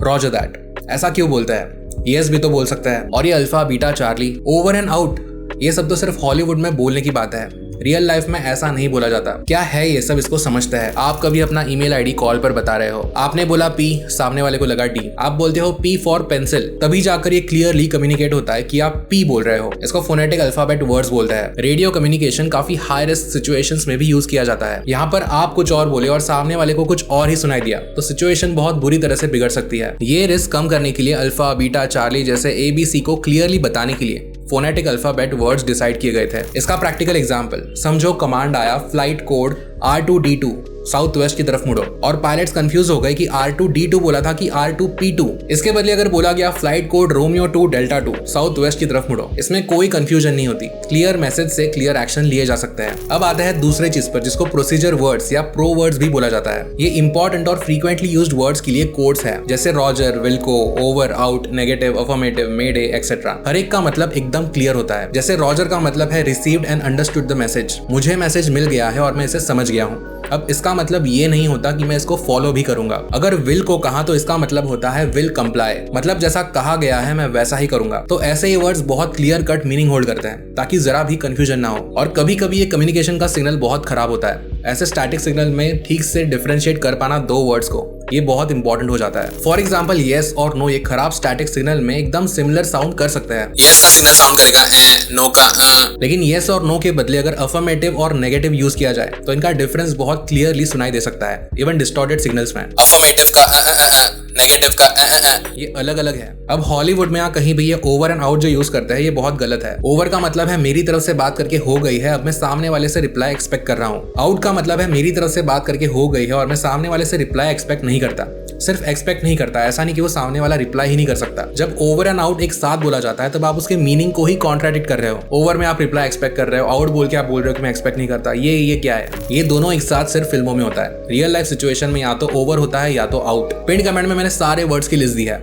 Roger that. ऐसा क्यों बोलता है? यस भी तो बोल सकता है। और ये alpha beta Charlie, over and out, ये सब तो सिर्फ हॉलीवुड में बोलने की बात है। रियल लाइफ में ऐसा नहीं बोला जाता। क्या है ये सब, इसको समझता है। आप कभी अपना ईमेल आईडी कॉल पर बता रहे हो, आपने बोला पी, सामने वाले को लगा डी, आप बोलते हो पी फॉर पेंसिल, तभी जाकर ये क्लियरली कम्युनिकेट होता है कि आप पी बोल रहे हो। इसको फोनेटिक अल्फाबेट वर्ड्स बोलते हैं। रेडियो कम्युनिकेशन काफी हाई रिस्क सिचुएशंस में भी यूज किया जाता है। यहाँ पर आप कुछ और बोले और सामने वाले को कुछ और ही सुनाई दिया तो सिचुएशन बहुत बुरी तरह से बिगड़ सकती है। ये रिस्क कम करने के लिए अल्फा बीटा चार्ली जैसे ABC को क्लियरली बताने के लिए फोनेटिक अल्फाबेट वर्ड्स डिसाइड किए गए थे। इसका प्रैक्टिकल एग्जांपल समझो, कमांड आया flight code R2D2 south west की तरफ मुड़ो, और पायलट्स कंफ्यूज हो गए कि R2D2 बोला था कि R2P2। इसके बदले अगर बोला गया flight code Romeo 2 delta 2 south west की तरफ मुड़ो, इसमें कोई कंफ्यूजन नहीं होती। क्लियर मैसेज से क्लियर एक्शन लिए जा सकते हैं। अब आता है दूसरे चीज पर, जिसको प्रोसीजर वर्ड्स या प्रो वर्ड्स भी बोला जाता है। ये इंपॉर्टेंट और फ्रीक्वेंटली यूज्ड वर्ड्स के लिए कोड्स है, जैसे roger, wilco, over, out, negative, affirmative, mayday etcetera. हर एक का मतलब एकदम क्लियर होता है। जैसे रॉजर का मतलब है received and understood the message, मुझे मैसेज मिल गया है और मैं इसे समझ गया हूँ। अब इसका मतलब ये नहीं होता कि मैं इसको फॉलो भी करूंगा। अगर विल को कहा तो इसका मतलब होता है विल कंप्लाई, मतलब जैसा कहा गया है मैं वैसा ही करूंगा। तो ऐसे ये वर्ड्स बहुत क्लियर कट मीनिंग होल्ड करते हैं ताकि जरा भी कंफ्यूजन ना हो। और कभी कभी ये कम्युनिकेशन का सिग्नल बहुत खराब होता है। ऐसे स्टैटिक सिग्नल में ठीक से डिफरेंशिएट कर पाना दो वर्ड्स को, ये बहुत इंपॉर्टेंट हो जाता है। फॉर एग्जाम्पल येस और नो, ये खराब स्टैटिक सिग्नल में एकदम सिमिलर साउंड कर सकते हैं। येस का सिग्नल साउंड करेगा नो का लेकिन येस और नो के बदले अगर अफर्मेटिव और नेगेटिव यूज किया जाए तो इनका डिफरेंस बहुत क्लियरली सुनाई दे सकता है, इवन डिस्टॉर्टेड सिग्नल्स में। अफर्मेटिव का नेगेटिव का ये अलग अलग है। अब हॉलीवुड में या कहीं भी ये ओवर एंड आउट जो यूज करते हैं ये बहुत गलत है। ओवर का मतलब है मेरी तरफ से बात करके हो गई है, अब मैं सामने वाले से रिप्लाई एक्सपेक्ट कर रहा हूँ। आउट का मतलब है मेरी तरफ से बात करके हो गई है और मैं सामने वाले से रिप्लाई एक्सपेक्ट नहीं करता। सिर्फ एक्सपेक्ट नहीं करता, ऐसा नहीं कि वो सामने वाला रिप्लाई ही नहीं कर सकता। जब ओवर एंड आउट एक साथ बोला जाता है तब आप उसके मीनिंग को ही कॉन्ट्राडिक्ट कर रहे हो। ओवर में आप रिप्लाई एक्सपेक्ट कर रहे हो, आउट बोल के आप बोल रहे हो कि मैं एक्सपेक्ट नहीं करता। ये क्या है? ये दोनों एक साथ सिर्फ फिल्मों में होता है। रियल लाइफ सिचुएशन में या तो ओवर होता है या तो आउट। पिन कमेंट में मैंने सारे वर्ड्स की लिस्ट दी है।